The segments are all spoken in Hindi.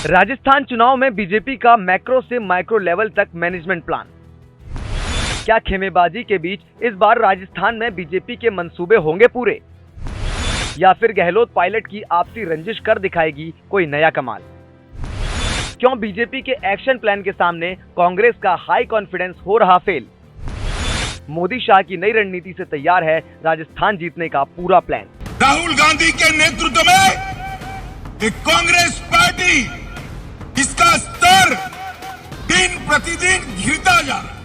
राजस्थान चुनाव में बीजेपी का मैक्रो से माइक्रो लेवल तक मैनेजमेंट प्लान। क्या खेमेबाजी के बीच इस बार राजस्थान में बीजेपी के मंसूबे होंगे पूरे, या फिर गहलोत पायलट की आपसी रंजिश कर दिखाएगी कोई नया कमाल? क्यों बीजेपी के एक्शन प्लान के सामने कांग्रेस का हाई कॉन्फिडेंस हो रहा फेल? मोदी शाह की नई रणनीति से तैयार है राजस्थान जीतने का पूरा प्लान। राहुल गांधी के नेतृत्व में एक कांग्रेस पार्टी, इसका स्तर दिन प्रतिदिन गिरता जा रहा है।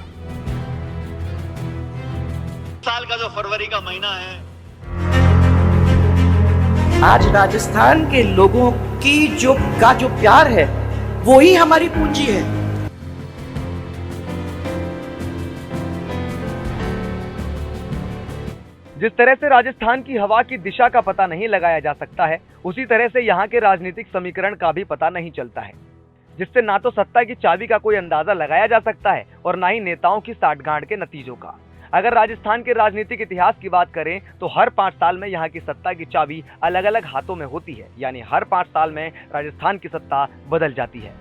साल का जो फरवरी का महीना है, आज राजस्थान के लोगों की जो प्यार है वो ही हमारी पूंजी है। जिस तरह से राजस्थान की हवा की दिशा का पता नहीं लगाया जा सकता है, उसी तरह से यहाँ के राजनीतिक समीकरण का भी पता नहीं चलता है, जिससे ना तो सत्ता की चाबी का कोई अंदाजा लगाया जा सकता है और ना ही नेताओं की साठगांठ के नतीजों का। अगर राजस्थान के राजनीतिक इतिहास की बात करें तो हर 5 साल में यहाँ की सत्ता की चाबी अलग अलग हाथों में होती है, यानी हर 5 साल में राजस्थान की सत्ता बदल जाती है।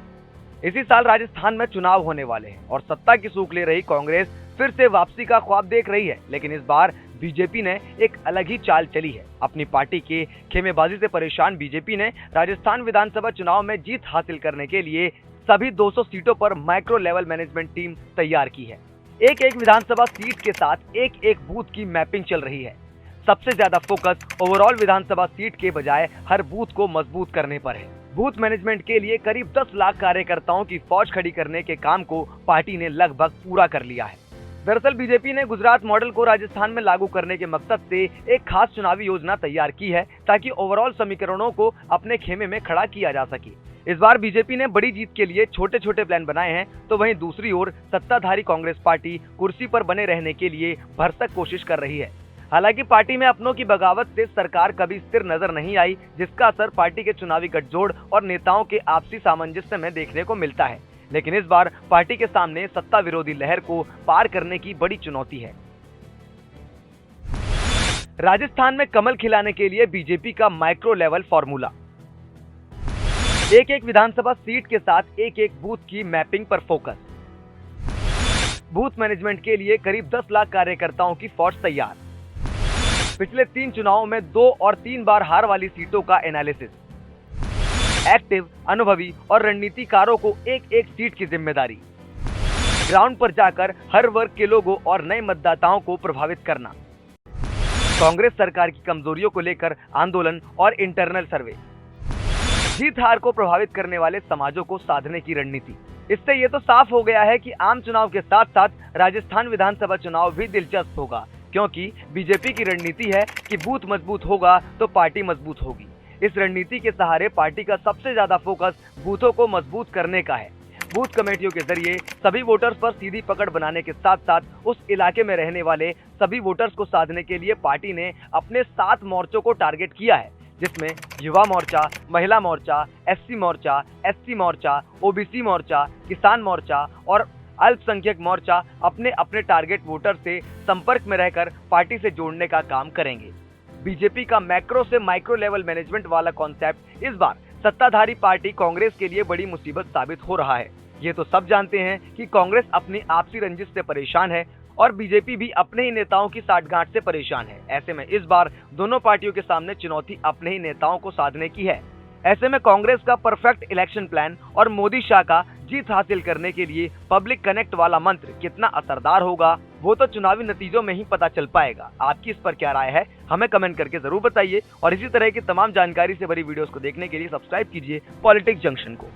इसी साल राजस्थान में चुनाव होने वाले हैं और सत्ता की सूख ले रही कांग्रेस फिर से वापसी का ख्वाब देख रही है, लेकिन इस बार बीजेपी ने एक अलग ही चाल चली है। अपनी पार्टी के खेमेबाजी से परेशान बीजेपी ने राजस्थान विधानसभा चुनाव में जीत हासिल करने के लिए सभी 200 सीटों पर माइक्रो लेवल मैनेजमेंट टीम तैयार की है। एक एक विधानसभा सीट के साथ एक एक बूथ की मैपिंग चल रही है। सबसे ज्यादा फोकस ओवरऑल विधानसभा सीट के बजाय हर बूथ को मजबूत करने पर है। बूथ मैनेजमेंट के लिए करीब 10 लाख कार्यकर्ताओं की फौज खड़ी करने के काम को पार्टी ने लगभग पूरा कर लिया है। दरअसल बीजेपी ने गुजरात मॉडल को राजस्थान में लागू करने के मकसद से एक खास चुनावी योजना तैयार की है, ताकि ओवरऑल समीकरणों को अपने खेमे में खड़ा किया जा सके। इस बार बीजेपी ने बड़ी जीत के लिए छोटे छोटे प्लान बनाए हैं, तो वहीं दूसरी ओर सत्ताधारी कांग्रेस पार्टी कुर्सी पर बने रहने के लिए भरसक कोशिश कर रही है। हालांकि पार्टी में अपनों की बगावत से सरकार कभी स्थिर नजर नहीं आई, जिसका असर पार्टी के चुनावी गठजोड़ और नेताओं के आपसी सामंजस्य में देखने को मिलता है। लेकिन इस बार पार्टी के सामने सत्ता विरोधी लहर को पार करने की बड़ी चुनौती है। राजस्थान में कमल खिलाने के लिए बीजेपी का माइक्रो लेवल फॉर्मूला। एक एक विधानसभा सीट के साथ एक एक बूथ की मैपिंग पर फोकस। बूथ मैनेजमेंट के लिए करीब 10 लाख कार्यकर्ताओं की फौज तैयार। पिछले 3 चुनावों में 2 और 3 बार हार वाली सीटों का एनालिसिस। एक्टिव, अनुभवी और रणनीतिकारों को एक एक सीट की जिम्मेदारी। ग्राउंड पर जाकर हर वर्ग के लोगों और नए मतदाताओं को प्रभावित करना। कांग्रेस सरकार की कमजोरियों को लेकर आंदोलन और इंटरनल सर्वे। जीत हार को प्रभावित करने वाले समाजों को साधने की रणनीति। इससे ये तो साफ हो गया है कि आम चुनाव के साथ साथ राजस्थान विधानसभा चुनाव भी दिलचस्प होगा, क्योंकि बीजेपी की रणनीति है कि बूथ मजबूत होगा तो पार्टी मजबूत होगी। इस रणनीति के सहारे पार्टी का सबसे ज्यादा फोकस बूथों को मजबूत करने का है। बूथ कमेटियों के जरिए सभी वोटर्स पर सीधी पकड़ बनाने के साथ साथ उस इलाके में रहने वाले सभी वोटर्स को साधने के लिए पार्टी ने अपने 7 मोर्चों को टारगेट किया है, जिसमें युवा मोर्चा, महिला मोर्चा, एससी मोर्चा, एसटी मोर्चा, ओबीसी मोर्चा, किसान मोर्चा और अल्पसंख्यक मोर्चा अपने अपने टारगेट वोटर से संपर्क में रहकर पार्टी से जोड़ने का काम करेंगे। बीजेपी का मैक्रो से माइक्रो लेवल मैनेजमेंट वाला कॉन्सेप्ट इस बार सत्ताधारी पार्टी कांग्रेस के लिए बड़ी मुसीबत साबित हो रहा है। ये तो सब जानते हैं कि कांग्रेस अपनी आपसी रंजिश से परेशान है और बीजेपी भी अपने ही नेताओं की साठगांठ से परेशान है। ऐसे में इस बार दोनों पार्टियों के सामने चुनौती अपने ही नेताओं को साधने की है। ऐसे में कांग्रेस का परफेक्ट इलेक्शन प्लान और मोदी शाह का जीत हासिल करने के लिए पब्लिक कनेक्ट वाला मंत्र कितना असरदार होगा, वो तो चुनावी नतीजों में ही पता चल पाएगा। आपकी इस पर क्या राय है, हमें कमेंट करके जरूर बताइए और इसी तरह की तमाम जानकारी से भरी वीडियोस को देखने के लिए सब्सक्राइब कीजिए पॉलिटिक्स जंक्शन को।